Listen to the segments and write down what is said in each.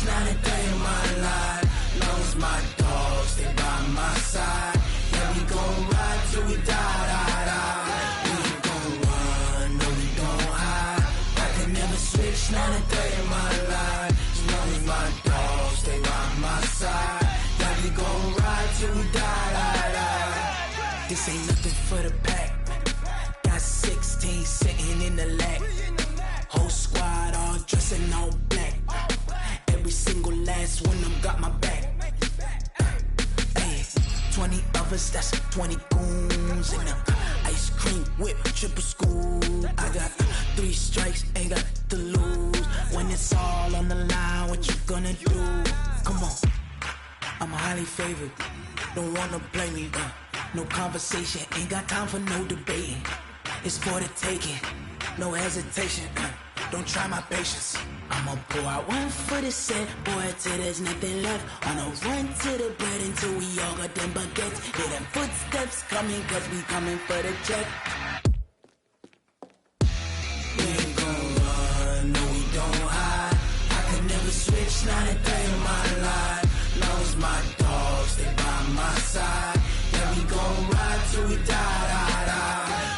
Not a day in my life. Lost my dogs, they by my side. Yeah, we gon' ride till we die. We ain't gon' run, no, we don't hide. I can never switch, not a day in my life. As long as my dogs, they by my side. Yeah, we gon' ride till we die. This ain't nothing for the pack. Got 16 sitting in the lap. Whole squad all dressing all black. Every single last one of them got my back. Hey, 20 of us, that's 20 goons. And ice cream whip, triple school. I got 3 strikes, ain't got to lose. When it's all on the line, what you gonna do? Come on, I'm highly favored. Don't wanna blame me, no conversation, ain't got time for no debating. It's for the taking, no hesitation. Don't try my patience. I'ma pour out one for the set, boy, till there's nothing left. On a run to the bread until we all got them baguettes. Hear them footsteps coming, cause we coming for the check. We ain't gon' run, no, we don't hide. I could never switch, not a day in my life. Lost my dogs, they by my side. Yeah, we gon' ride till we die.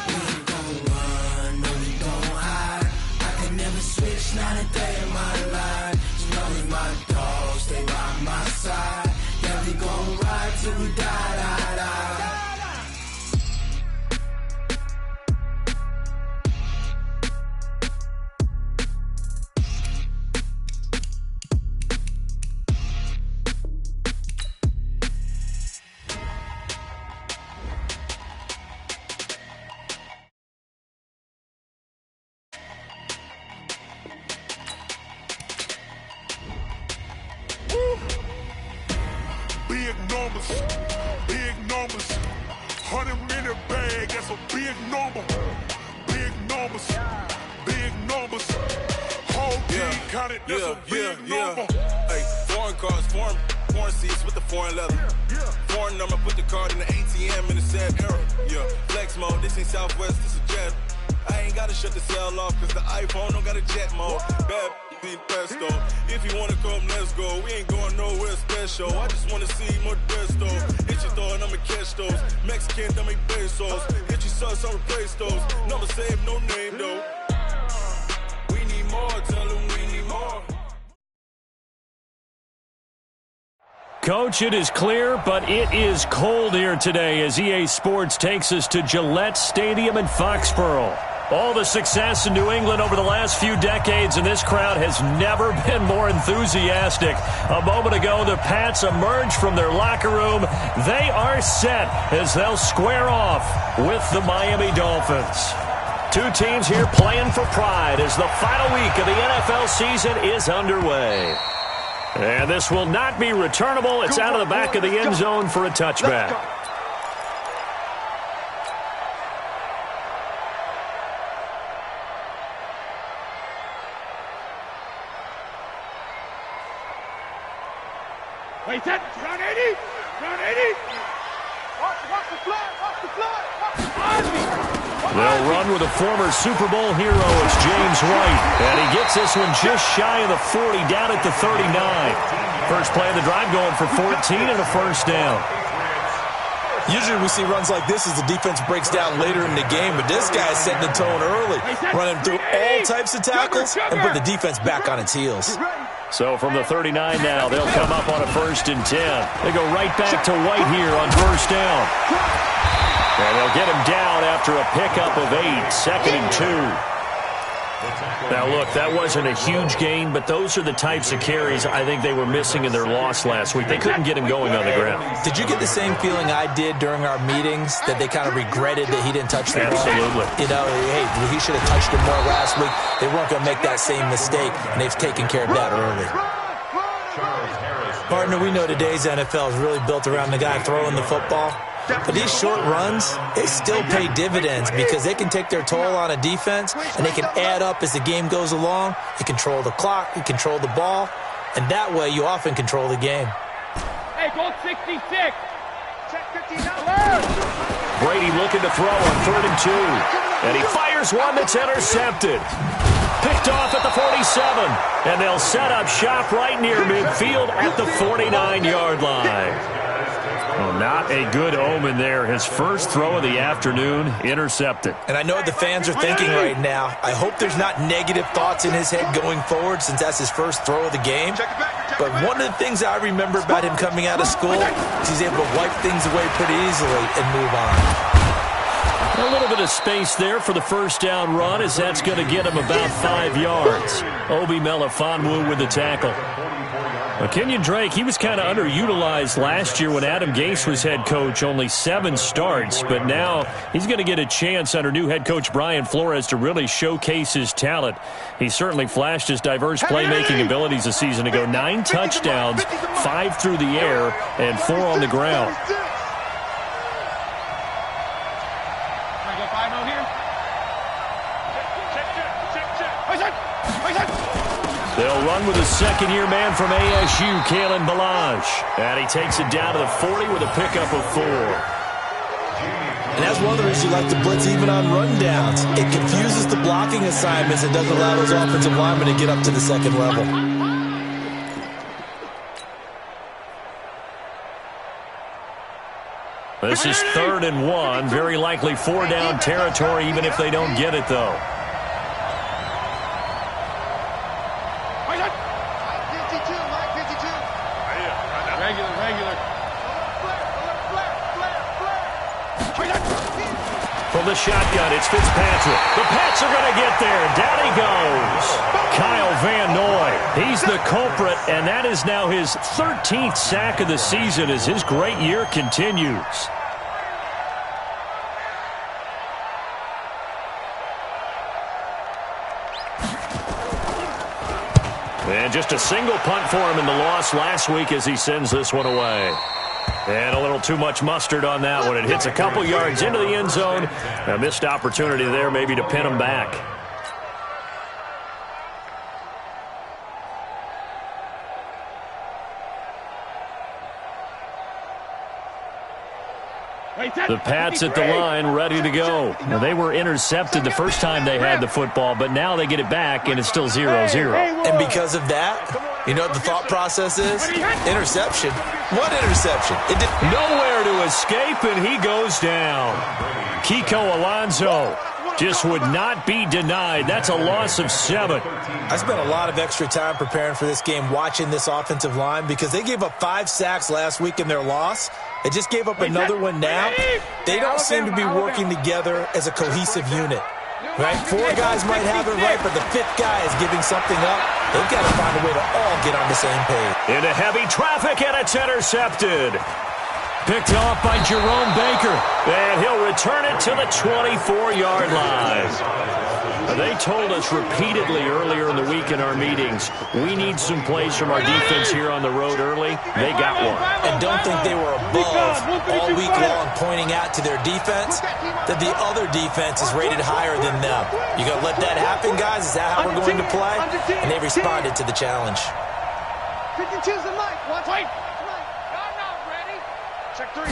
We ain't gon' run, no, we don't hide. I could never switch, not a day in my life. As long as my dogs, they by my side. Yeah, we gon' ride till we die. Big numbers, 100-minute bag, that's a big number. Big numbers, whole team counted, that's a big number. Hey, foreign cars, foreign seats with the foreign leather. Foreign number, put the card in the ATM in the sad era. Yeah, flex mode, this ain't Southwest, this a jet. I ain't gotta shut the cell off, cause the iPhone don't got a jet mode. Bad need pesto. If you wanna come, let's go. We ain't going nowhere special. I just wanna see more Desto. Hit your throw and I'ma catch those. Mexican, dame pesos. Hit your sus, I'll replace those. Number save, no name though. We need more, tell them we need more. Coach, it is clear, but it is cold here today as EA Sports takes us to Gillette Stadium in Foxborough. All the success in New England over the last few decades, and this crowd has never been more enthusiastic. A moment ago, the Pats emerged from their locker room. They are set as they'll square off with the Miami Dolphins. Two teams here playing for pride as the final week of the NFL season is underway. And this will not be returnable. It's out of the back of the end zone for a touchback. Wait, that round 80. Watch the flag. They'll run with a former Super Bowl hero. It's James White. And he gets this one just shy of the 40, down at the 39. First play of the drive going for 14 and a first down. Usually we see runs like this as the defense breaks down later in the game, but this guy is setting the tone early, running through all types of tackles and put the defense back on its heels. So from the 39 now, they'll come up on a 1st and 10. They go right back to White here on first down. And they'll get him down after a pickup of 8, 2nd and 2. Now, look, that wasn't a huge gain, but those are the types of carries I think they were missing in their loss last week. They couldn't get him going on the ground. Did you get the same feeling I did during our meetings, that they kind of regretted that he didn't touch the ball? Absolutely. You know, hey, he should have touched it more last week. They weren't going to make that same mistake, and they've taken care of that early. Partner, we know today's NFL is really built around the guy throwing the football. But these short runs, they still pay dividends because they can take their toll on a defense and they can add up as the game goes along. They control the clock, they control the ball. and that way you often control the game. Hey, goal 66. Check 15 Brady looking to throw on 3rd and 2. And he fires one that's intercepted. Picked off at the 47. And they'll set up shop right near midfield at the 49-yard line. Well, not a good omen there. His first throw of the afternoon, intercepted. And I know what the fans are thinking right now. I hope there's not negative thoughts in his head going forward since that's his first throw of the game. But one of the things I remember about him coming out of school is he's able to wipe things away pretty easily and move on. A little bit of space there for the first down run as that's going to get him about 5 yards. Obi Melifonwu with the tackle. Well, Kenyon Drake, he was kind of underutilized last year when Adam Gase was head coach, only 7 starts, but now he's going to get a chance under new head coach Brian Flores to really showcase his talent. He certainly flashed his diverse playmaking abilities a season ago. 9 touchdowns, 5 through the air, and 4 on the ground. They'll run with a second-year man from ASU, Kalen Ballage. And he takes it down to the 40 with a pickup of 4. And that's one of the reasons you like to blitz even on rundowns. It confuses the blocking assignments and doesn't allow those offensive linemen to get up to the second level. This is 3rd and 1. Very likely 4-down territory, even if they don't get it, though. From the shotgun, it's Fitzpatrick. The Pats are going to get there. Down he goes. Kyle Van Noy. He's the culprit, and that is now his 13th sack of the season as his great year continues. And just a single punt for him in the loss last week as he sends this one away. And a little too much mustard on that one. It hits a couple yards into the end zone. A missed opportunity there maybe to pin him back. The Pats at the line, ready to go. Now, they were intercepted the first time they had the football, but now they get it back, and it's still 0-0. And because of that, you know what the thought process is? Interception. What interception? It did nowhere to escape, and he goes down. Kiko Alonso just would not be denied. That's a loss of 7. I spent a lot of extra time preparing for this game watching this offensive line because they gave up 5 sacks last week in their loss. They just gave up another one now. They don't seem to be working together as a cohesive unit. Right? 4 guys might have it right, but the 5th guy is giving something up. They've got to find a way to all get on the same page. Into heavy traffic, and it's intercepted. Picked off by Jerome Baker. And he'll return it to the 24-yard line. They told us repeatedly earlier in the week in our meetings, we need some plays from our defense here on the road early. They got one. And don't think they were above all week long pointing out to their defense that the other defense is rated higher than them. You going to let that happen, guys? Is that how we're going to play? And they responded to the challenge. 52's the mic. Watch it. I'm not ready. Check 3.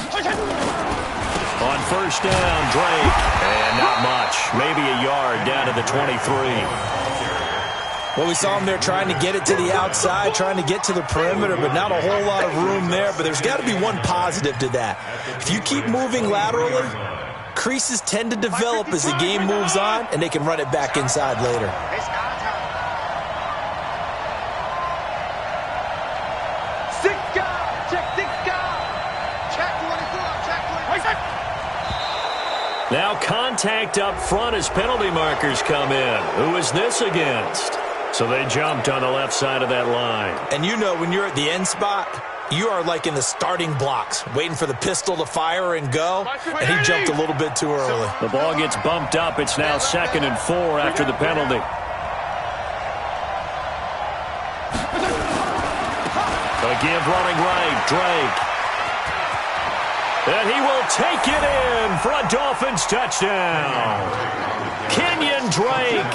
On first down, Drake. And not much. Maybe a yard down to the 23. Well, we saw him there trying to get it to the outside, trying to get to the perimeter, but not a whole lot of room there. But there's got to be one positive to that. If you keep moving laterally, creases tend to develop as the game moves on, and they can run it back inside later. Now contact up front as penalty markers come in. Who is this against? So they jumped on the left side of that line. And you know when you're at the end spot, you are like in the starting blocks, waiting for the pistol to fire and go, and he jumped a little bit too early. The ball gets bumped up. It's now 2nd and 4 after the penalty. A give running right, Drake. And he will take it in for a Dolphins touchdown. Kenyon Drake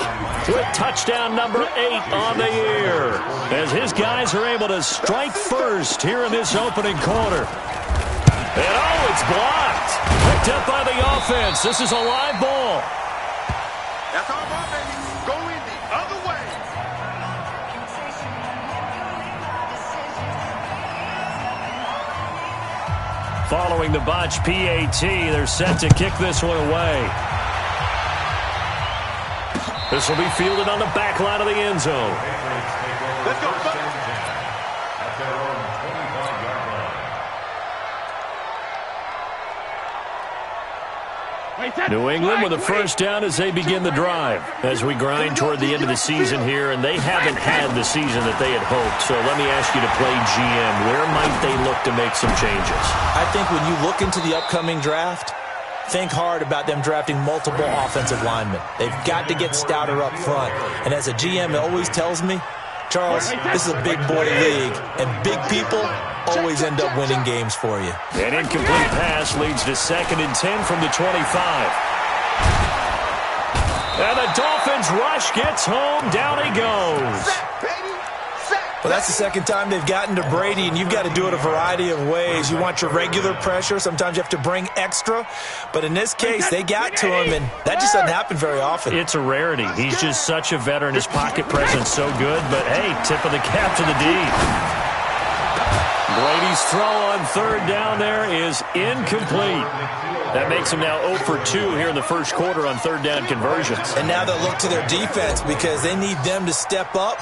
with touchdown number 8 on the year, as his guys are able to strike first here in this opening quarter. And oh, it's blocked. Picked up by the offense. This is a live ball. That's our ball, baby. Going the other way. Following the botch PAT, they're set to kick this one away. This will be fielded on the back line of the end zone. Let's go, Buck. New England with a first down as they begin the drive. As we grind toward the end of the season here, and they haven't had the season that they had hoped. So let me ask you to play GM. Where might they look to make some changes? I think when you look into the upcoming draft, think hard about them drafting multiple offensive linemen. They've got to get stouter up front. And as a GM, it always tells me, Charles, this is a big boy league, and big people always end up winning games for you. An incomplete pass leads to 2nd and 10 from the 25. And the Dolphins rush gets home. Down he goes. Well, that's the second time they've gotten to Brady, and you've got to do it a variety of ways. You want your regular pressure. Sometimes you have to bring extra. But in this case, they got to him, and that just doesn't happen very often. It's a rarity. He's just such a veteran. His pocket presence so good. But, hey, tip of the cap to the D. Brady's throw on 3rd down there is incomplete. That makes him now 0 for 2 here in the first quarter on 3rd down conversions. And now they'll look to their defense because they need them to step up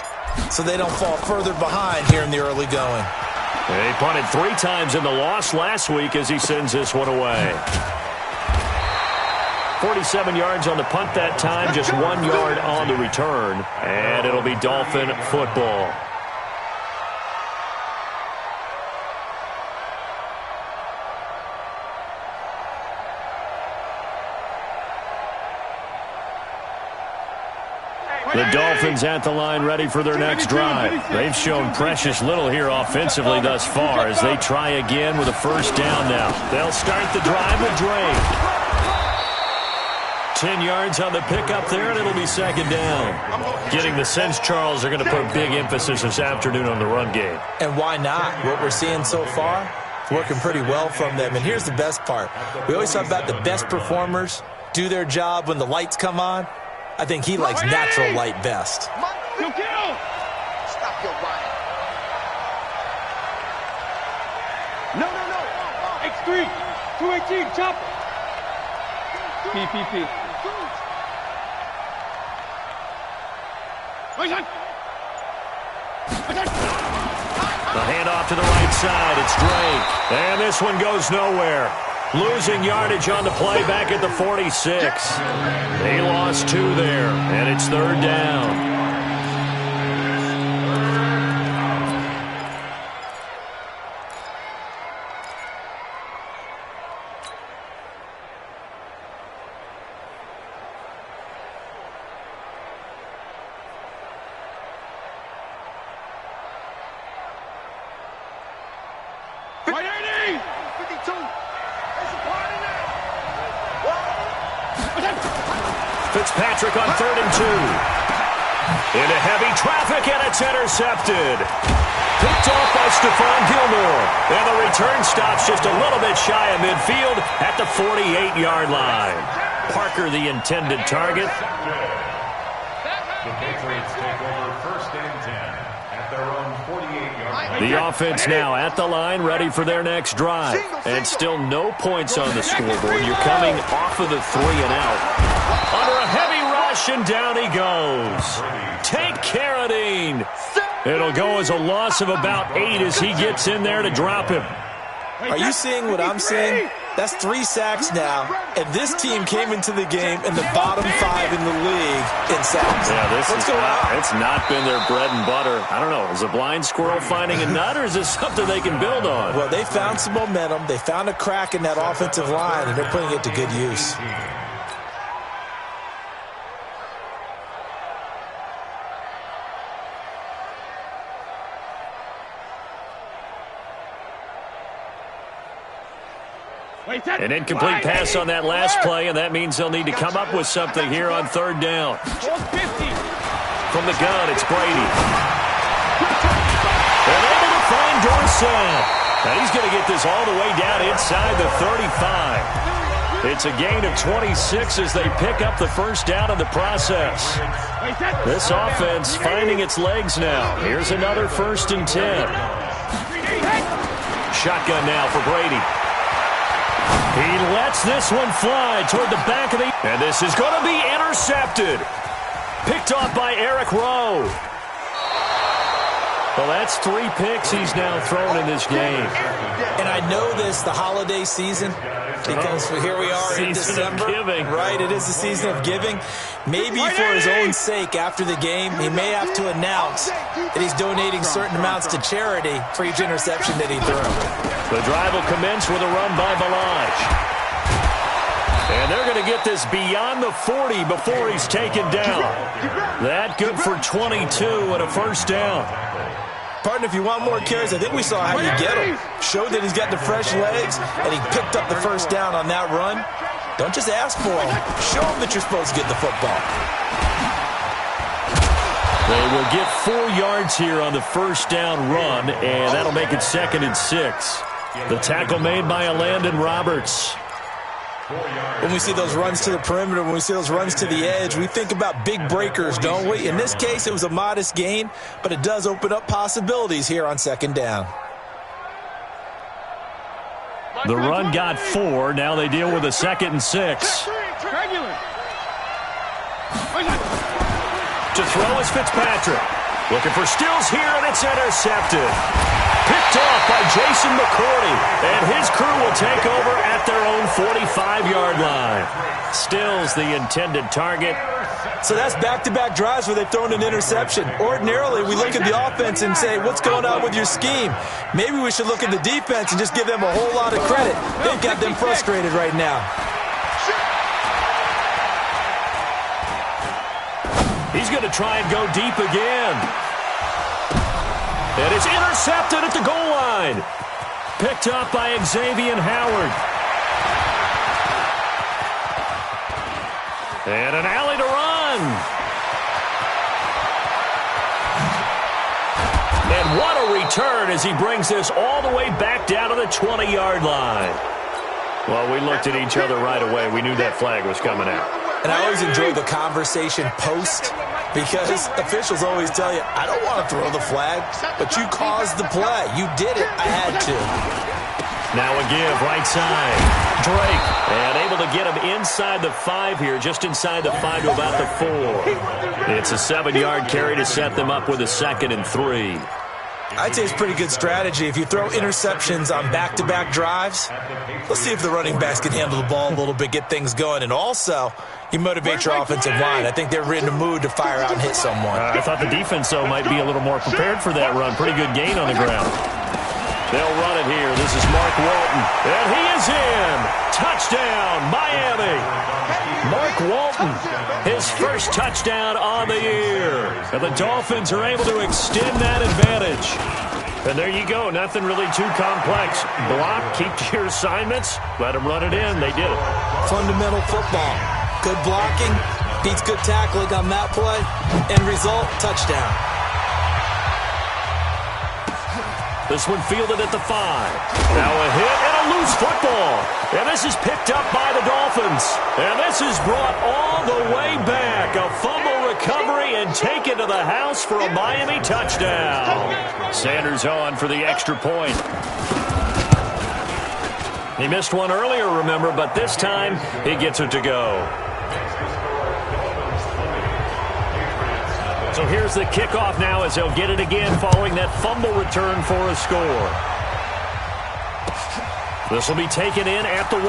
so they don't fall further behind here in the early going. He punted 3 times in the loss last week as he sends this one away. 47 yards on the punt that time, just 1 yard on the return. And it'll be Dolphin football. The Dolphins at the line ready for their next drive. They've shown precious little here offensively thus far as they try again with a first down now. They'll start the drive with Drake. 10 yards on the pickup there, and it'll be 2nd down. Getting the sense, Charles, are going to put big emphasis this afternoon on the run game. And why not? What we're seeing so far, it's working pretty well from them. And here's the best part. We always talk about the best performers do their job when the lights come on. I think he likes natural light best. Stop your running. No. X3, 218, chopper. PPP. The handoff to the right side. It's Drake. And this one goes nowhere. Losing yardage on the play back at the 46. They lost 2 there, and it's 3rd down. Fitzpatrick on 3rd and 2. Into heavy traffic, and it's intercepted. Picked off by Stephon Gilmore. And the return stops just a little bit shy of midfield at the 48-yard line. Parker, the intended target. The Patriots take over 1st and 10 at their own 48-yard line. The offense now at the line, ready for their next drive. And still no points on the scoreboard. You're coming off of the 3 and out. Under a heavy rush, and down he goes. Take Carradine. It'll go as a loss of about 8 as he gets in there to drop him. Are you seeing what I'm seeing? That's 3 sacks now, and this team came into the game in the bottom 5 in the league in sacks. Yeah, it's not been their bread and butter. I don't know. Is a blind squirrel finding a nut, or is this something they can build on? Well, they found some momentum. They found a crack in that offensive line, and they're putting it to good use. An incomplete pass on that last play, and that means they'll need to come up with something here on third down. From the gun, it's Brady. They're able to find Dorsett. Now he's going to get this all the way down inside the 35. It's a gain of 26 as they pick up the first down in the process. This offense finding its legs now. Here's another 1st and 10. Shotgun now for Brady. He lets this one fly toward the back of the... And this is going to be intercepted. Picked off by Eric Rowe. Well, that's 3 picks he's now thrown in this game. And I know this, the holiday season, because here we are in December. Giving. Right, it is the season of giving. Maybe for his own sake, after the game, he may have to announce that he's donating certain amounts to charity for each interception that he threw. The drive will commence with a run by Balaj. And they're going to get this beyond the 40 before he's taken down. That good for 22 and a first down. Partner, if you want more carries, I think we saw how you get him. Showed that he's got the fresh legs, and he picked up the first down on that run. Don't just ask for him. Show him that you're supposed to get the football. They will get 4 yards here on the first down run, and that'll make it 2nd and 6. The tackle made by Landon Roberts. When we see those runs to the perimeter, when we see those runs to the edge, we think about big breakers, don't we? In this case, it was a modest gain, but it does open up possibilities here on 2nd down. The run got 4. Now they deal with a 2nd and 6. To throw is Fitzpatrick. Looking for Stills here, and it's intercepted. Picked off by Jason McCourty, and his crew will take over at their own 45-yard line. Stills the intended target. So that's back-to-back drives where they've thrown an interception. Ordinarily, we look at the offense and say, what's going on with your scheme? Maybe we should look at the defense and just give them a whole lot of credit. They've got them frustrated right now. He's going to try and go deep again. And it's intercepted at the goal line. Picked up by Xavier Howard. And an alley to run. And what a return as he brings this all the way back down to the 20-yard line. Well, we looked at each other right away. We knew that flag was coming out. And I always enjoy the conversation post, because officials always tell you, I don't want to throw the flag, but you caused the play. You did it. I had to. Now a give, right side. Drake, and able to get him inside the 5 here, just inside the 5 to about the 4. It's a 7-yard carry to set them up with a 2nd and 3. I'd say it's pretty good strategy. If you throw interceptions on back-to-back drives, let's see if the running backs can handle the ball a little bit, get things going. And also, you motivate your offensive line. I think they're in the mood to fire out and hit someone. I thought the defense, though, might be a little more prepared for that run. Pretty good gain on the ground. They'll run it here. This is Mark Walton. And he is in. Touchdown, Miami. Mark Walton, his first touchdown on the year. And the Dolphins are able to extend that advantage. And there you go. Nothing really too complex. Block, keep to your assignments, let them run it in. They did it. Fundamental football. Good blocking, beats good tackling on that play. End result, touchdown. This one fielded at the 5. Now a hit and a loose football. And this is picked up by the Dolphins. And this is brought all the way back. A fumble recovery and taken to the house for a Miami touchdown. Sanders on for the extra point. He missed one earlier, remember, but this time he gets it to go. So here's the kickoff now as they'll get it again following that fumble return for a score. This will be taken in at the 1.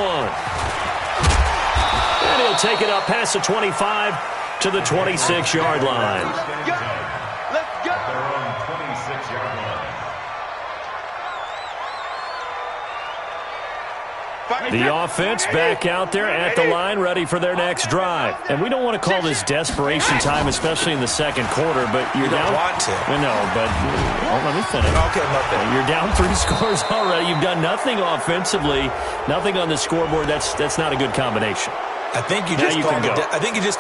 And he'll take it up past the 25 to the 26-yard line. Let's go. Their own 26-yard line. The offense back out there at the line, ready for their next drive. And we don't want to call this desperation time, especially in the second quarter, but you're down. You don't want to. No, but let me finish. Okay, nothing. You're down 3 scores already. You've done nothing offensively, nothing on the scoreboard. That's not a good combination. I think you just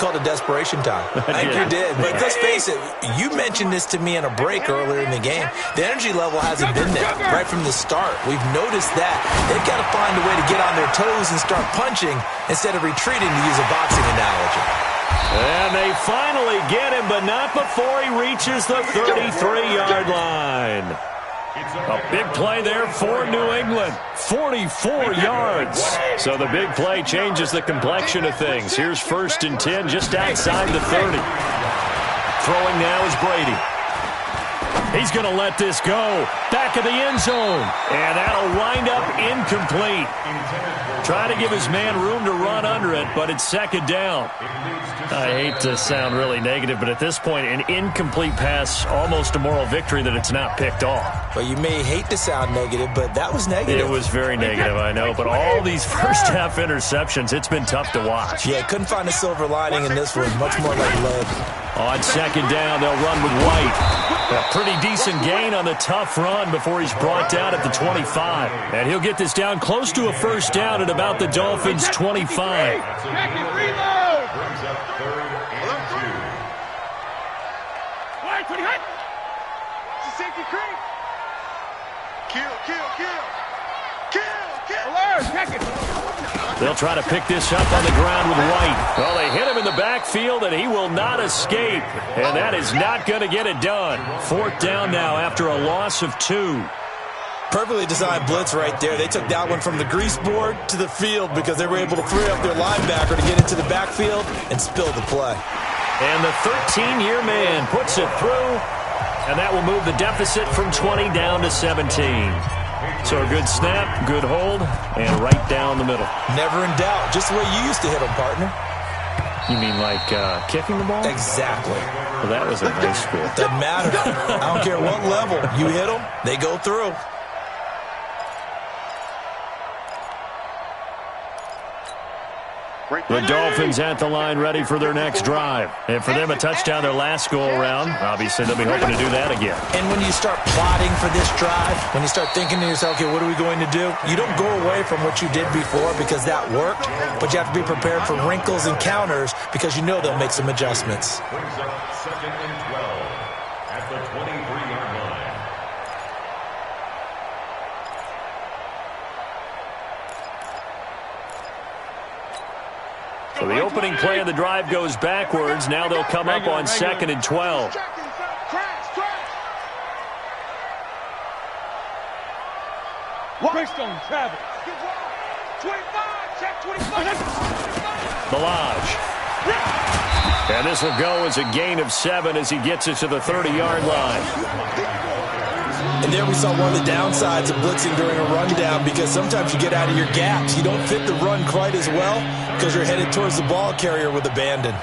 called it desperation time. I think you did. But let's face it, you mentioned this to me in a break earlier in the game. The energy level hasn't been there right from the start. We've noticed that. They've got to find a way to get on their toes and start punching instead of retreating, to use a boxing analogy. And they finally get him, but not before he reaches the 33-yard line. A big play there for New England. 44 yards. So the big play changes the complexion of things. Here's 1st and 10 just outside the 30. Throwing now is Brady. He's going to let this go. Back of the end zone. And that'll wind up incomplete. Trying to give his man room to run under it, but it's 2nd down. I hate to sound really negative, but at this point, an incomplete pass, almost a moral victory that it's not picked off. Well, you may hate to sound negative, but that was negative. It was very negative, I know. But all these first-half interceptions, it's been tough to watch. Yeah, couldn't find a silver lining in this one. Much more like lead. On 2nd down, they'll run with White. A pretty decent gain on the tough run before he's brought down at the 25. And he'll get this down close to a 1st down at about the Dolphins' 25. They'll try to pick this up on the ground with White. Well, they hit him in the backfield, and he will not escape. And that is not going to get it done. 4th down now after a loss of 2. Perfectly designed blitz right there. They took that one from the grease board to the field because they were able to free up their linebacker to get into the backfield and spill the play. And the 13-year man puts it through, and that will move the deficit from 20 down to 17. So a good snap, good hold, and right down the middle. Never in doubt. Just the way you used to hit them, partner. You mean like kicking the ball? Exactly. Well, that was in high school. Doesn't matter. I don't care what level. You hit them, they go through. The Dolphins at the line ready for their next drive. And for them, a touchdown their last go-around. Obviously, they'll be hoping to do that again. And when you start plotting for this drive, when you start thinking to yourself, okay, what are we going to do? You don't go away from what you did before because that worked, but you have to be prepared for wrinkles and counters because you know they'll make some adjustments. Brings up 2nd and 12 at the 23-yard line. So the opening play of the drive goes backwards. Now they'll come up on 2nd and 12. Balaj. And this will go as a gain of 7 as he gets it to the 30-yard line. And there we saw one of the downsides of blitzing during a rundown because sometimes you get out of your gaps. You don't fit the run quite as well because you're headed towards the ball carrier with abandon.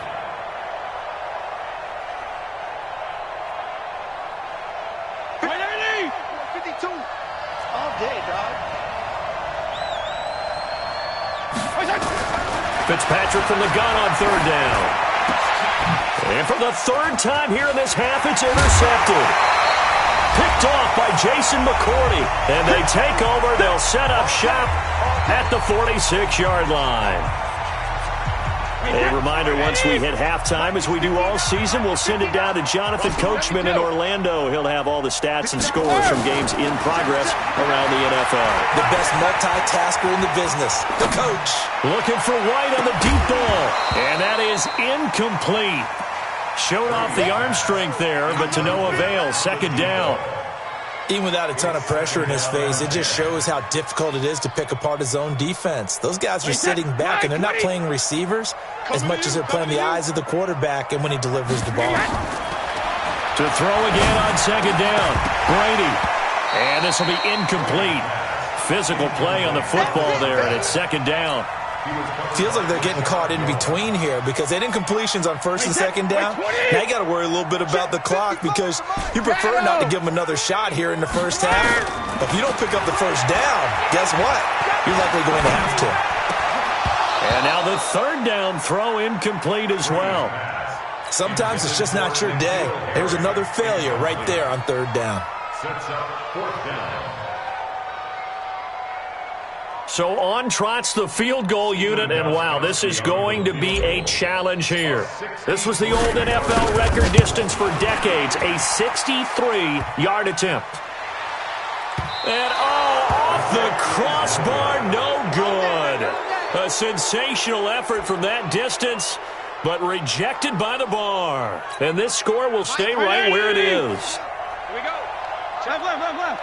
Fitzpatrick from the gun on 3rd down. And for the 3rd time here in this half, it's intercepted. Picked off by Jason McCourty. And they take over. They'll set up shop at the 46-yard line. A reminder, once we hit halftime, as we do all season, we'll send it down to Jonathan Coachman in Orlando. He'll have all the stats and scores from games in progress around the NFL. The best multitasker in the business, the coach. Looking for White on the deep ball. And that is incomplete. Showed off the arm strength there, but to no avail. 2nd down. Even without a ton of pressure in his face, it just shows how difficult it is to pick apart his own defense. Those guys are sitting back, and they're not playing receivers as much as they're playing the eyes of the quarterback and when he delivers the ball. To throw again on 2nd down. Brady. And this will be incomplete. Physical play on the football there, and it's 2nd down. Feels like they're getting caught in between here because they didn't completions on first and second down. Now you got to worry a little bit about the clock because you prefer not to give them another shot here in the first half. But if you don't pick up the first down, guess what? You're likely going to have to. And now the third down throw incomplete as well. Sometimes it's just not your day. There's another failure right there on third down. Sets up fourth down. So on trots the field goal unit, and wow, this is going to be a challenge here. This was the old NFL record distance for decades, a 63-yard attempt. And off the crossbar, no good. A sensational effort from that distance, but rejected by the bar. And this score will stay right where it is. Here we go. Left.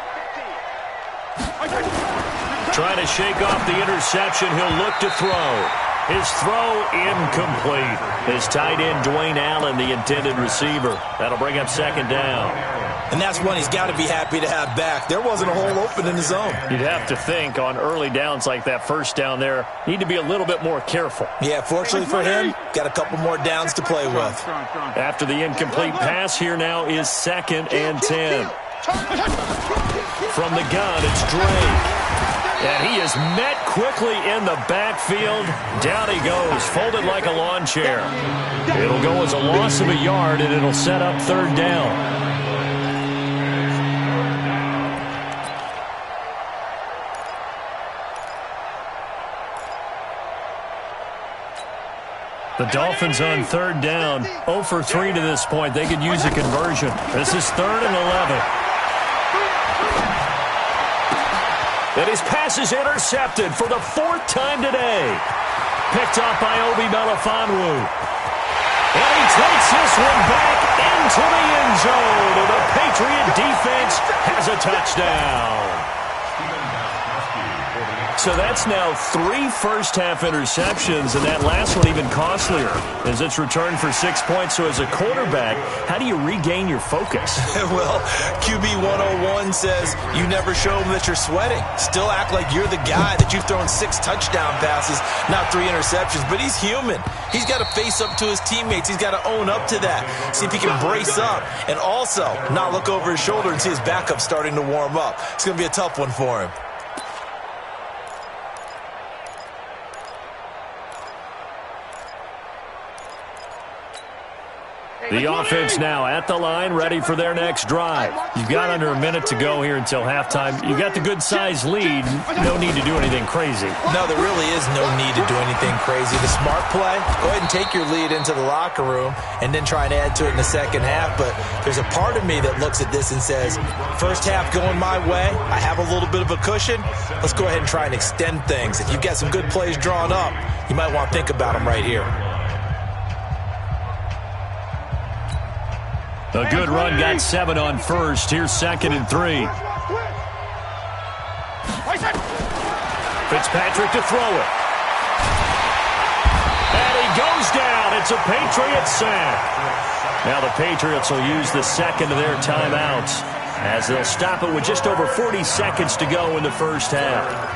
Trying to shake off the interception. He'll look to throw. His throw incomplete. His tight end, Dwayne Allen, the intended receiver. That'll bring up second down. And that's one he's got to be happy to have back. There wasn't a hole open in the zone. You'd have to think on early downs like that first down there, need to be a little bit more careful. Yeah, fortunately for him, got a couple more downs to play with. After the incomplete pass, here now is 2nd and 10. From the gun, it's Drake. And he is met quickly in the backfield. Down he goes, folded like a lawn chair. It'll go as a loss of a yard, and it'll set up third down. The Dolphins on third down, 0 for 3 to this point. They could use a conversion. This is 3rd and 11. And his pass is intercepted for the 4th time today. Picked up by Obi Melifonwu. And he takes this one back into the end zone. And the Patriot defense has a touchdown. So that's now 3 first-half interceptions, and that last one even costlier as it's returned for 6 points. So as a quarterback, how do you regain your focus? Well, QB 101 says you never show them that you're sweating. Still act like you're the guy, that you've thrown 6 touchdown passes, not 3 interceptions. But he's human. He's got to face up to his teammates. He's got to own up to that. See if he can brace up and also not look over his shoulder and see his backup starting to warm up. It's going to be a tough one for him. The offense now at the line, ready for their next drive. You've got under a minute to go here until halftime. You've got the good-sized lead. No need to do anything crazy. No, there really is no need to do anything crazy. The smart play, go ahead and take your lead into the locker room and then try and add to it in the second half. But there's a part of me that looks at this and says, first half going my way, I have a little bit of a cushion. Let's go ahead and try and extend things. If you've got some good plays drawn up, you might want to think about them right here. A good run, got 7 on first. Here's 2nd and 3. Fitzpatrick to throw it. And he goes down. It's a Patriot sack. Now the Patriots will use the second of their timeouts as they'll stop it with just over 40 seconds to go in the first half.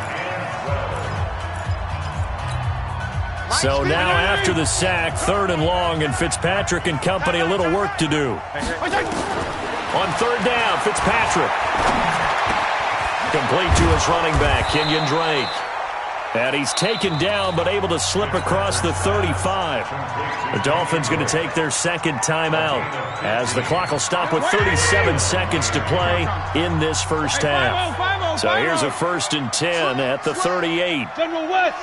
So now after the sack, 3rd and long, and Fitzpatrick and company a little work to do. On 3rd down, Fitzpatrick. Complete to his running back, Kenyon Drake. And he's taken down but able to slip across the 35. The Dolphins going to take their 2nd timeout as the clock will stop with 37 seconds to play in this first half. So here's a 1st and 10 at the 38. General West.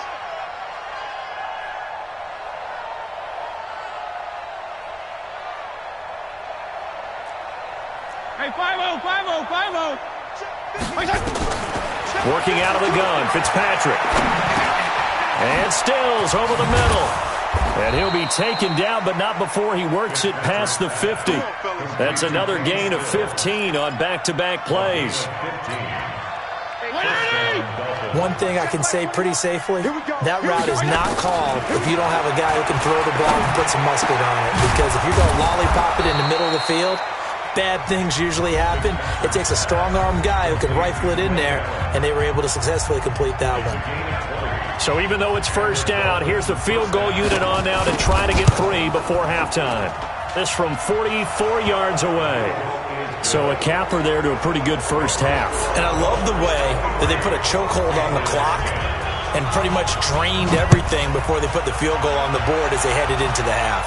Hey, 5-0, 5-0, 5-0. Working out of the gun, Fitzpatrick. And Stills over the middle. And he'll be taken down, but not before he works it past the 50. That's another gain of 15 on back-to-back plays. One thing I can say pretty safely, that route is not called if you don't have a guy who can throw the ball and put some muscle on it. Because if you're going to lollipop it in the middle of the field, bad things usually happen. It takes a strong-armed guy who can rifle it in there, and they were able to successfully complete that one. So even though it's first down, here's the field goal unit on now to try to get 3 before halftime. This from 44 yards away. So a capper there to a pretty good first half. And I love the way that they put a chokehold on the clock and pretty much drained everything before they put the field goal on the board as they headed into the half.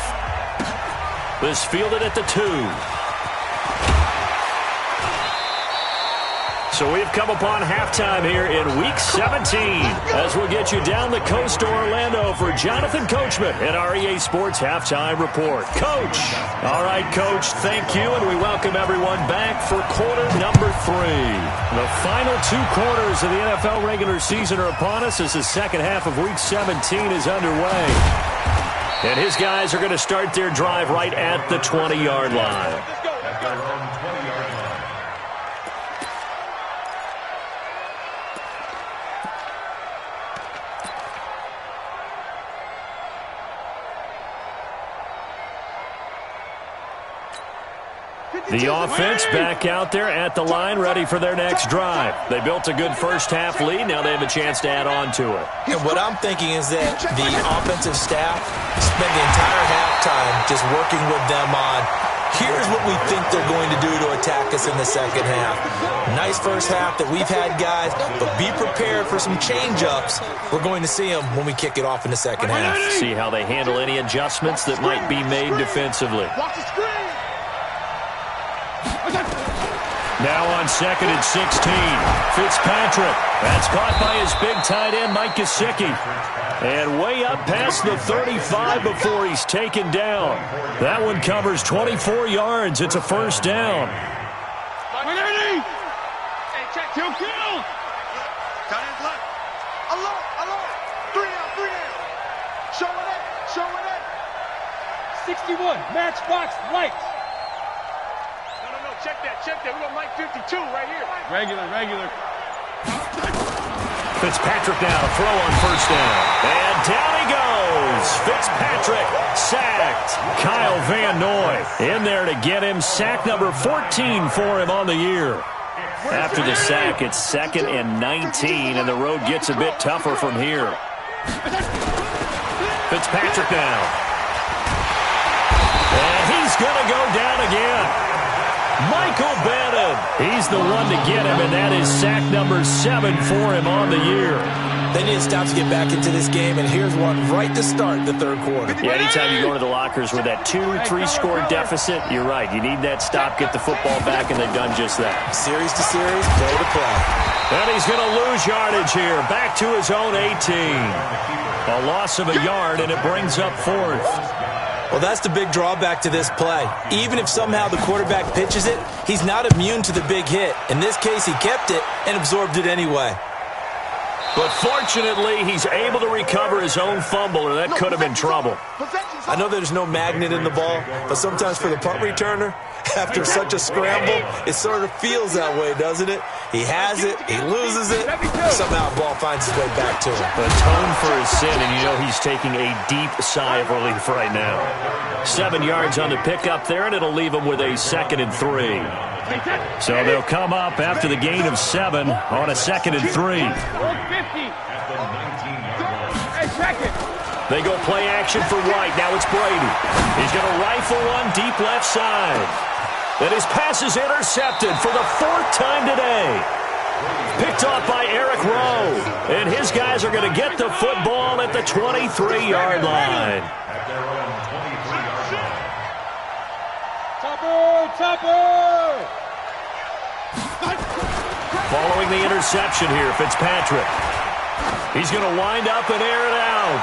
This fielded at the 2. So we've come upon halftime here in Week 17 as we'll get you down the coast to Orlando for Jonathan Coachman at our EA Sports Halftime Report. Coach. All right, Coach, thank you, and we welcome everyone back for quarter number 3. The final 2 quarters of the NFL regular season are upon us as the second half of Week 17 is underway. And his guys are going to start their drive right at the 20-yard line. The offense back out there at the line, ready for their next drive. They built a good first-half lead. Now they have a chance to add on to it. And what I'm thinking is that the offensive staff spent the entire halftime just working with them on, here's what we think they're going to do to attack us in the second half. Nice first half that we've had, guys, but be prepared for some change-ups. We're going to see them when we kick it off in the second half. See how they handle any adjustments that might be made defensively. Watch the screen. Now on 2nd and 16, Fitzpatrick. That's caught by his big tight end, Mike Gesicki. And way up past the 35 before he's taken down. That one covers 24 yards. It's a first down. Hey, check. Kill. Tight end's left. Alone. 3 down. Showing it. 61, matchbox lights. Check that. We got Mike 52 right here. Regular. Fitzpatrick now, throw on first down. And down he goes. Fitzpatrick sacked. Kyle Van Noy in there to get him. Sack number 14 for him on the year. After the sack, it's 2nd and 19, and the road gets a bit tougher from here. Fitzpatrick now. And he's going to go down again. Michael Bannon, he's the one to get him, and that is sack number 7 for him on the year. They need to stop to get back into this game, and here's one right to start the third quarter. Yeah, anytime you go to the lockers with that 2-3-score deficit, you're right. You need that stop, get the football back, and they've done just that. Series to series, play to play. And he's going to lose yardage here, back to his own 18. A loss of a yard, and it brings up 4th. Well, that's the big drawback to this play. Even if somehow the quarterback pitches it, he's not immune to the big hit. In this case, he kept it and absorbed it anyway. But fortunately, he's able to recover his own fumble, or that could have been trouble. I know there's no magnet in the ball, but sometimes for the punt returner, after such a scramble, it sort of feels that way, doesn't it? He has it, he loses it, somehow the ball finds its way back to him. Atone for his sin, and you know he's taking a deep sigh of relief right now. 7 yards on the pickup there, and it'll leave him with a 2nd and 3. So they'll come up after the gain of 7 on a 2nd and 3. They go play action for White. Now it's Brady. He's going to rifle one deep left side. And his pass is intercepted for the 4th time today. Picked off by Eric Rowe. And his guys are going to get the football at the 23-yard line. Topper! Following the interception here, Fitzpatrick. He's going to wind up and air it out.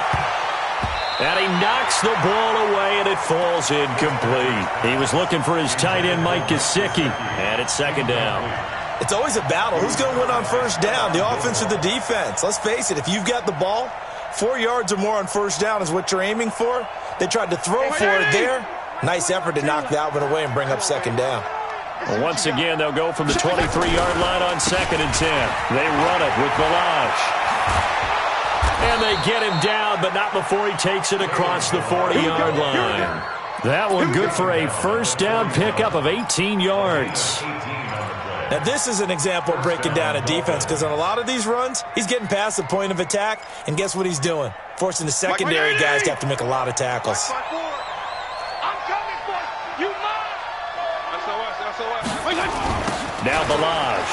And he knocks the ball away, and it falls incomplete. He was looking for his tight end, Mike Gesicki, and it's 2nd down. It's always a battle. Who's going to win on first down, the offense or the defense? Let's face it, if you've got the ball, 4 yards or more on first down is what you're aiming for. They tried to throw for it there. Nice effort to knock that one away and bring up 2nd down. Well, once again, they'll go from the 23-yard line on 2nd and 10. They run it with Balazs. And they get him down, but not before he takes it across the 40-yard line. That one good for a first down pickup of 18 yards. Now, this is an example of breaking down a defense because on a lot of these runs, he's getting past the point of attack, and guess what he's doing? Forcing the secondary guys to have to make a lot of tackles. I'm coming for you. You Now Balaj.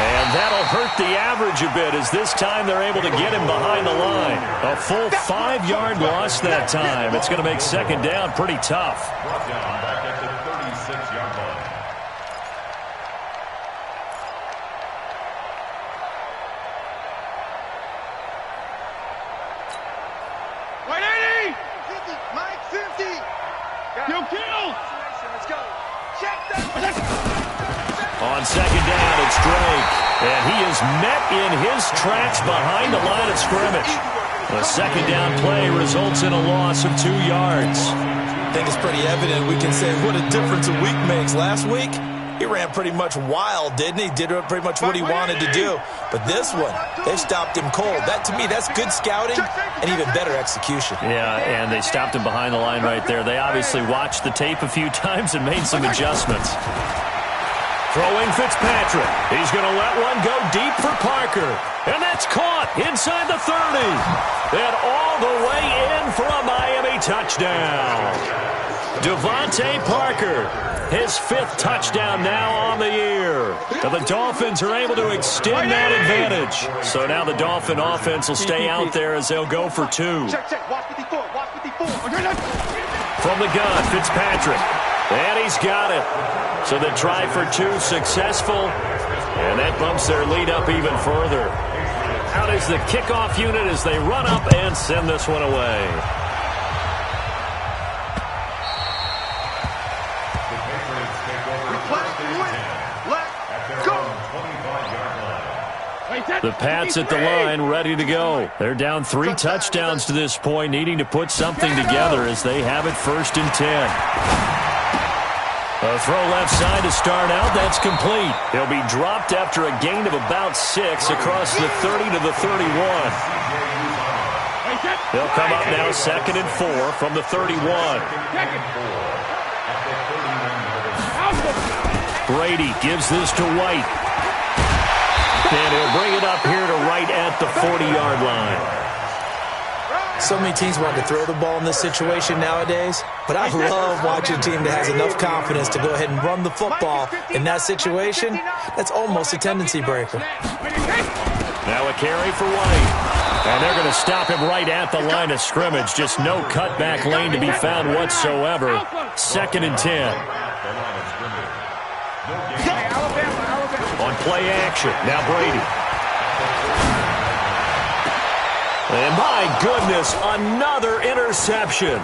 And that'll hurt the average a bit as this time they're able to get him behind the line. A full 5-yard loss that time. It's going to make second down pretty tough. Brought down back at the 36-yard line. Mike 50. You kill. Let's go. Check that. On second down, it's Drake. And he is met in his tracks behind the line of scrimmage. The second down play results in a loss of 2 yards. I think it's pretty evident we can say what a difference a week makes. Last week, he ran pretty much wild, didn't he? Did pretty much what he wanted to do. But this one, they stopped him cold. That, to me, that's good scouting and even better execution. Yeah, and they stopped him behind the line right there. They obviously watched the tape a few times and made some adjustments. Throwing Fitzpatrick. He's going to let one go deep for Parker. And that's caught inside the 30. And all the way in for a Miami touchdown. Devontae Parker, his 5th touchdown now on the year. And the Dolphins are able to extend that advantage. So now the Dolphin offense will stay out there as they'll go for 2. Check. Watch 54. Watch 54. From the gun, Fitzpatrick. And he's got it. So the try for 2 successful. And that bumps their lead up even further. Out is the kickoff unit as they run up and send this one away. The Pats at the line, ready to go. They're down 3 touchdowns to this point, needing to put something together as they have it 1st and 10. A throw left side to start out. That's complete. He'll be dropped after a gain of about 6 across the 30 to the 31. They'll come up now 2nd and 4 from the 31. Brady gives this to White. And he'll bring it up here to right at the 40-yard line. So many teams want to throw the ball in this situation nowadays, but I love watching a team that has enough confidence to go ahead and run the football. In that situation, that's almost a tendency breaker. Now a carry for White. And they're going to stop him right at the line of scrimmage. Just no cutback lane to be found whatsoever. 2nd and 10. On play action, now Brady. And my goodness, another interception.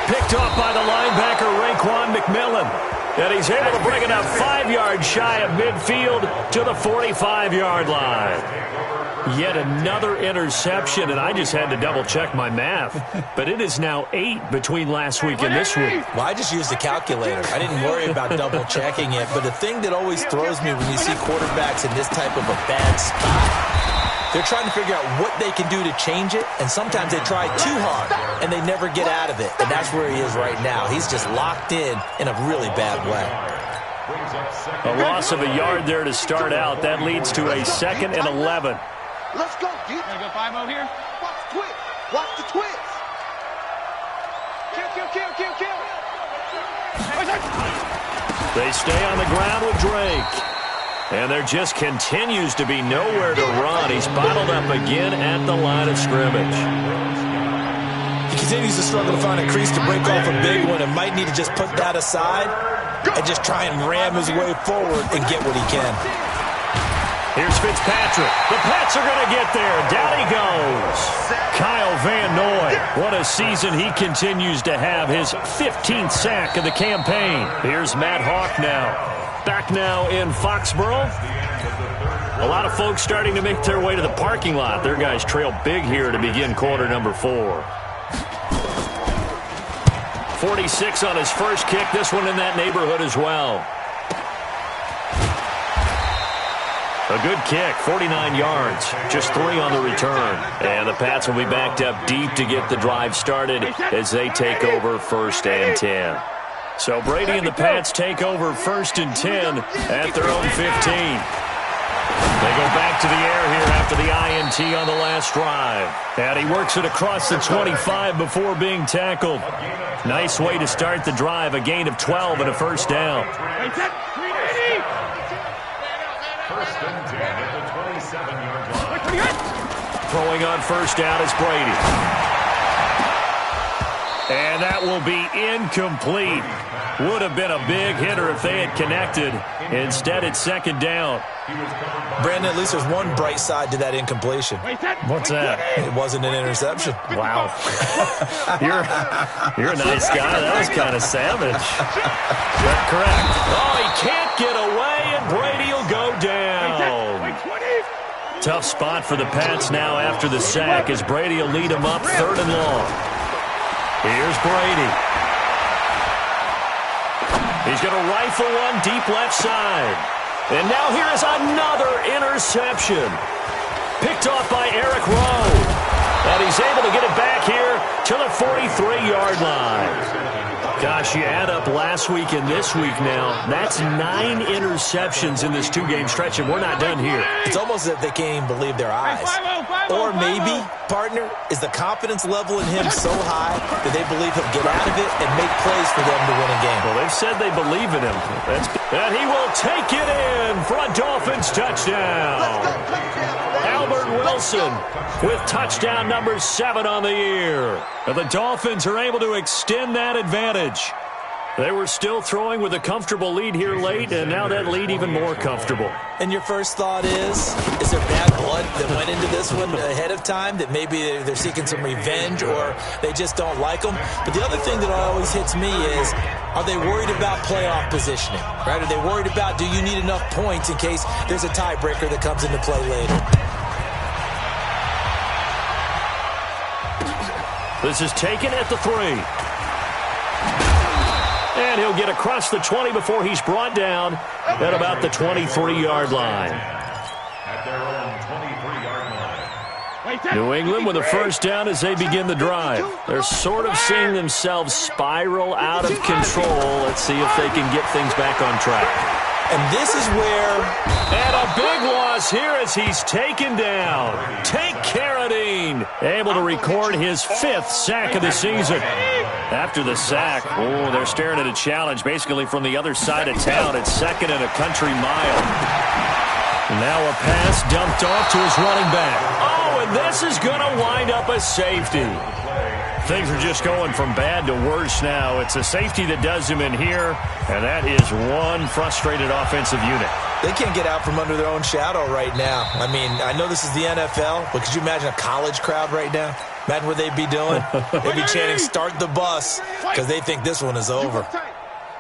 Picked off by the linebacker, Raekwon McMillan. And he's able to bring it up 5 yards shy of midfield to the 45-yard line. Yet another interception, and I just had to double-check my math. But it is now 8 between last week and this week. Well, I just used a calculator. I didn't worry about double-checking it. But the thing that always throws me when you see quarterbacks in this type of a bad spot, they're trying to figure out what they can do to change it, and sometimes they try too hard, and they never get out of it. And that's where he is right now. He's just locked in a really bad way. A loss of a yard there to start out. That leads to a 2nd and 11. Let's go, dude. Gonna go 5-0 here? Watch the twist. Watch the twist. Kill. They stay on the ground with Drake. And there just continues to be nowhere to run. He's bottled up again at the line of scrimmage. He continues to struggle to find a crease to break off a big one and might need to just put that aside and just try and ram his way forward and get what he can. Here's Fitzpatrick. The Pats are going to get there. Down he goes. Kyle Van Noy. What a season he continues to have. His 15th sack of the campaign. Here's Matt Hawk now. Back now in Foxborough. A lot of folks starting to make their way to the parking lot. Their guys trail big here to begin quarter number 4. 46 on his first kick. This one in that neighborhood as well. A good kick, 49 yards, just 3 on the return. And the Pats will be backed up deep to get the drive started as they take over 1st and 10. So Brady and the Pats take over 1st and 10 at their own 15. They go back to the air here after the INT on the last drive. And he works it across the 25 before being tackled. Nice way to start the drive, a gain of 12 and a first down. First and 10 at the 27-yard line. Throwing on first down is Brady. And that will be incomplete. Would have been a big hitter if they had connected. Instead, it's 2nd down. Brandon, at least there's one bright side to that incompletion. What's that? It wasn't an interception. Wow. You're a nice guy. That was kind of savage. But correct. Oh, he can't get away, and Brady will go down. Tough spot for the Pats now after the sack as Brady will lead them up 3rd and long. Here's Brady. He's going to rifle one deep left side. And now here is another interception. Picked off by Eric Rowe. And he's able to get it back here to the 43-yard line. Gosh, you add up last week and this week now. That's 9 interceptions in this 2-game stretch, and we're not done here. It's almost as if they can't even believe their eyes. Or maybe, partner, is the confidence level in him so high that they believe he'll get out of it and make plays for them to win a game. Well, they've said they believe in him. And he will take it in for a Dolphins touchdown. Albert Wilson with touchdown number 7 on the year. And the Dolphins are able to extend that advantage. They were still throwing with a comfortable lead here late, and now that lead even more comfortable. And your first thought is there bad blood that went into this one ahead of time, that maybe they're seeking some revenge or they just don't like them? But the other thing that always hits me is, are they worried about playoff positioning? Right? Are they worried about, do you need enough points in case there's a tiebreaker that comes into play later? This is taken at the 3. And he'll get across the 20 before he's brought down at about the 23-yard line. At their own 23-yard line. New England with a first down as they begin the drive. They're sort of seeing themselves spiral out of control. Let's see if they can get things back on track. And this is where... And a big loss here as he's taken down. Tank Carradine able to record his 5th sack of the season. After the sack, they're staring at a challenge basically from the other side of town. It's 2nd and a country mile. Now a pass dumped off to his running back. Oh, and this is going to wind up a safety. Things are just going from bad to worse now. It's a safety that does him in here, and that is one frustrated offensive unit. They can't get out from under their own shadow right now. I mean, I know this is the NFL, but could you imagine a college crowd right now? Imagine what they'd be doing. They'd be chanting, "Start the bus," because they think this one is over.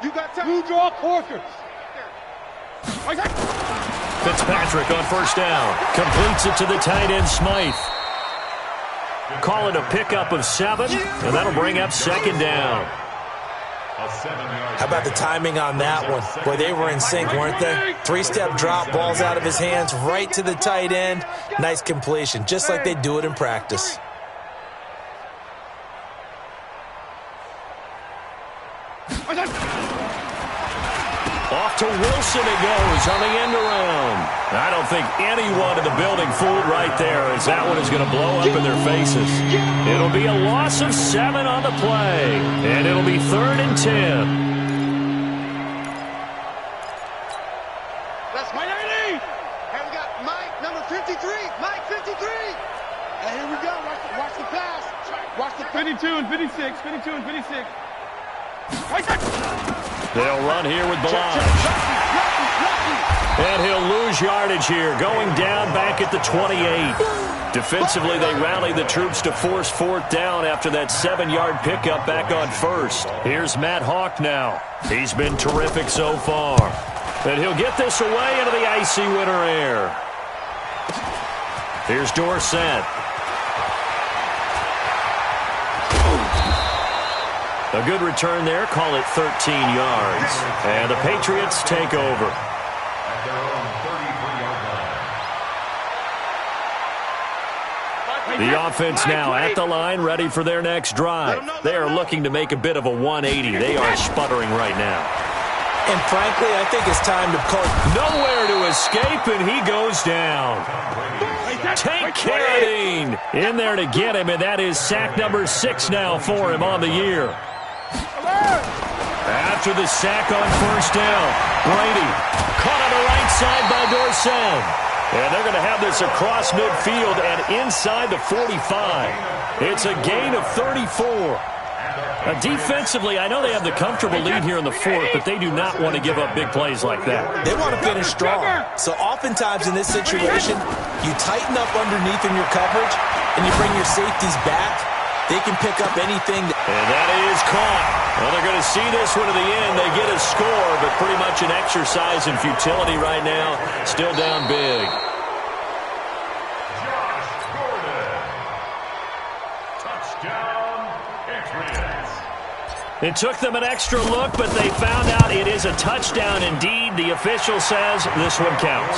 You got blue draw Corkers. Fitzpatrick on first down. Completes it to the tight end, Smythe. Call it a pickup of 7, and that'll bring up 2nd down. How about the timing on that one? Boy, they were in sync, weren't they? 3-step drop, balls out of his hands, right to the tight end. Nice completion, just like they do it in practice. Off to Wilson it goes on the end around. I don't think anyone in the building fooled right there, as that one is going to blow up in their faces. It'll be a loss of 7 on the play, and it'll be 3rd and 10. That's Mike 90. And we got Mike, number 53. Mike, 53. And here we go. Watch the pass. Watch the 52 and 56. 52 and 56. They'll run here with Balaj. And he'll lose yardage here, going down back at the 28. Defensively, they rally the troops to force 4th down after that 7-yard pickup back on 1st. Here's Matt Hawk now. He's been terrific so far. And he'll get this away into the icy winter air. Here's Dorsett. A good return there. Call it 13 yards. And the Patriots take over. At their own 33-yard The offense now at the line, ready for their next drive. They are looking to make a bit of a 180. They are sputtering right now. And frankly, I think it's time to call. Nowhere to escape, and he goes down. Tank Carradine in there to get him, and that is sack number 6 now for him on the year. After the sack on first down, Brady caught on the right side by Dorsett. And they're going to have this across midfield and inside the 45. It's a gain of 34. Defensively, I know they have the comfortable lead here in the fourth, but they do not want to give up big plays like that. They want to finish strong. So oftentimes in this situation, you tighten up underneath in your coverage, and you bring your safeties back. They can pick up anything. And that is caught. Well, they're going to see this one to the end. They get a score, but pretty much an exercise in futility right now. Still down big. It took them an extra look, but they found out it is a touchdown indeed. The official says this one counts.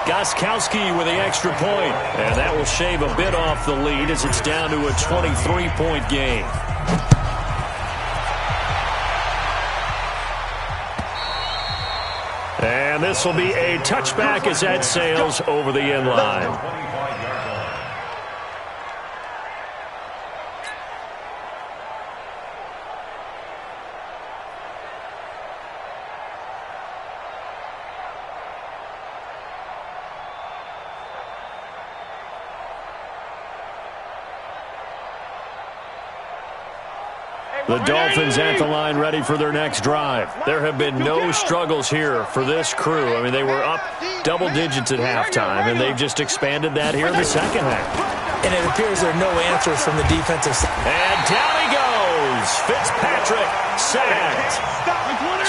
Gostkowski with the extra point, and that will shave a bit off the lead as it's down to a 23-point game. And this will be a touchback as that sails over the end line. The Dolphins at the line ready for their next drive. There have been no struggles here for this crew. I mean, they were up double digits at halftime, and they've just expanded that here in the second half. And it appears there are no answers from the defensive side. And down he goes. Fitzpatrick sacked.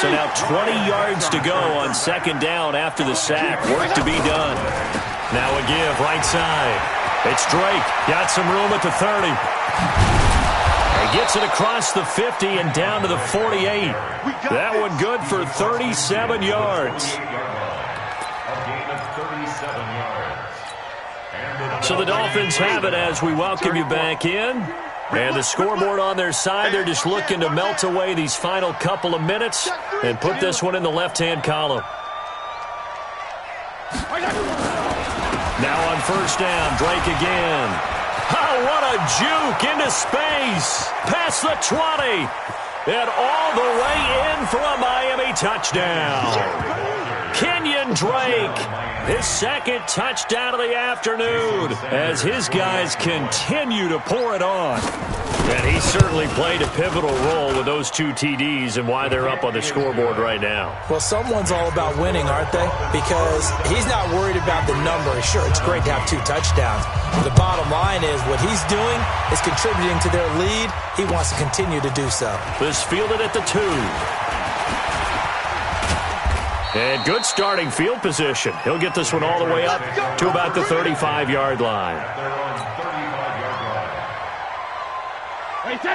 So now 20 yards to go on second down after the sack. Work to be done. Now a give right side. It's Drake. Got some room at the 30. He gets it across the 50 and down to the 48. That one good for 37 yards. So the Dolphins have it as we welcome you back in. And the scoreboard on their side, they're just looking to melt away these final couple of minutes and put this one in the left-hand column. Now on first down, Drake again. Oh, what a juke into space. Past the 20. And all the way in for a Miami touchdown. Kenyon Drake, his second touchdown of the afternoon as his guys continue to pour it on. And he certainly played a pivotal role with those 2 TDs and why they're up on the scoreboard right now. Well, someone's all about winning, aren't they? Because he's not worried about the number. Sure, it's great to have 2 touchdowns. But the bottom line is what he's doing is contributing to their lead. He wants to continue to do so. This fielded at the 2. And good starting field position. He'll get this one all the way up to about the 35-yard line.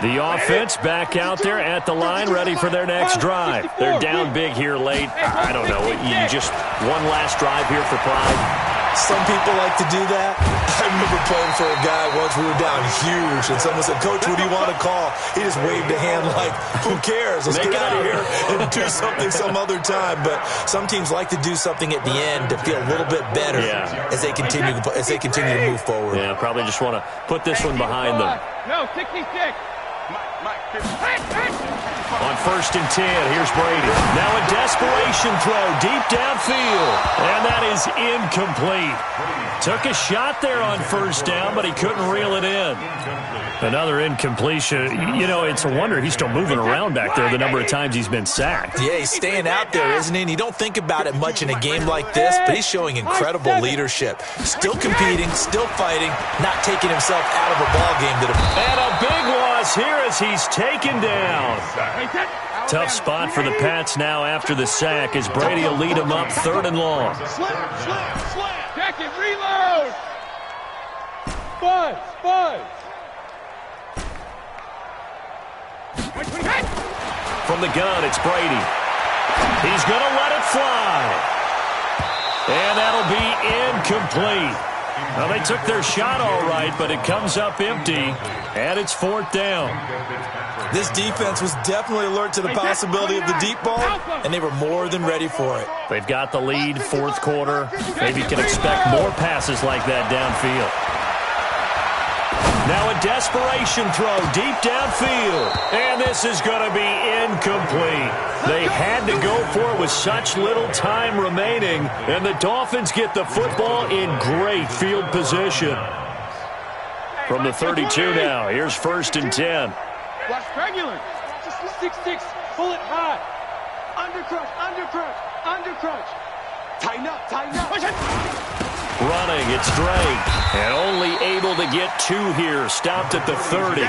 The offense back out there at the line, ready for their next drive. They're down big here late. I don't know. You just one last drive here for pride. Some people like to do that. I remember playing for a guy once. We were down huge, and someone said, "Coach, what do you want to call?" He just waved a hand like, "Who cares? Let's get out of here and do something some other time." But some teams like to do something at the end to feel a little bit better as they continue to move forward. Yeah, probably just want to put this one behind them. No, 66. On first and 10, here's Brady. Now a desperation throw deep downfield. And that is incomplete. Took a shot there on first down, but he couldn't reel it in. Another incompletion. You know, it's a wonder he's still moving around back there the number of times he's been sacked. Yeah, he's staying out there, isn't he? And you don't think about it much in a game like this, but he's showing incredible leadership. Still competing, still fighting, not taking himself out of a ball game. And a big loss here as he's taken down. Tough spot for the Pats now after the sack as Brady will lead them up 3rd and long. Slap. Check it, reload. Spud. From the gun, it's Brady. He's going to let it fly. And that'll be incomplete. Well, they took their shot all right, but it comes up empty, and it's 4th down. This defense was definitely alert to the possibility of the deep ball, and they were more than ready for it. They've got the lead, 4th quarter. Maybe can expect more passes like that downfield. Now a desperation throw deep downfield, and this is going to be incomplete. They had to go for it with such little time remaining, and the Dolphins get the football in great field position. From the 32 now, here's 1st and 10. Watch regular. 6-6. Pull it high. Undercrunch, undercrunch, undercrunch. Tighten up, tighten up. Running, it's Drake, and only able to get 2 here. Stopped at the 30.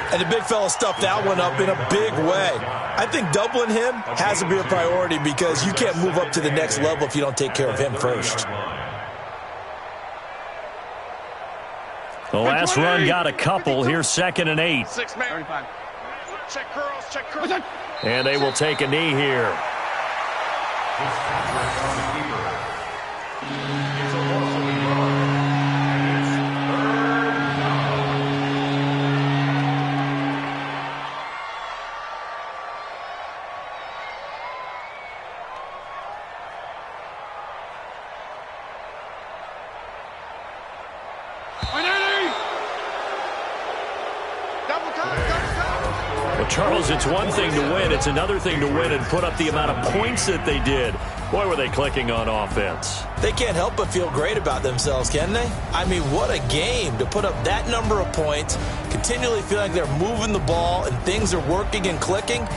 And the big fella stuffed that one up in a big way. I think doubling him has to be a priority because you can't move up to the next level if you don't take care of him first. The last run got a couple. Here's 2nd and 8. 6 man. Check curls, check curls. And they will take a knee here. It's a loss of a yard. It's 3rd down. Double time, double time. Well, Charles, it's one thing to win. It's another thing to win and put up the amount of points that they did. Boy, were they clicking on offense. They can't help but feel great about themselves, can they? I mean, what a game to put up that number of points, continually feel like they're moving the ball and things are working and clicking.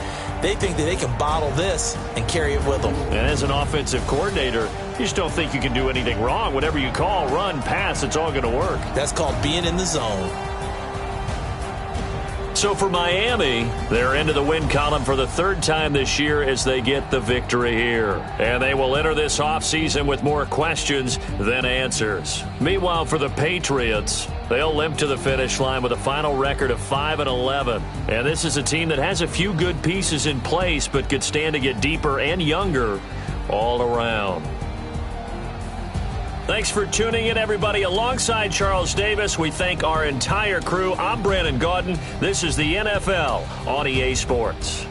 They think that they can bottle this and carry it with them. And as an offensive coordinator, you just don't think you can do anything wrong. Whatever you call, run, pass, it's all going to work. That's called being in the zone. So for Miami, they're into the win column for the 3rd time this year as they get the victory here. And they will enter this offseason with more questions than answers. Meanwhile, for the Patriots, they'll limp to the finish line with a final record of 5-11. And this is a team that has a few good pieces in place but could stand to get deeper and younger all around. Thanks for tuning in, everybody. Alongside Charles Davis, we thank our entire crew. I'm Brandon Gaudin. This is the NFL on EA Sports.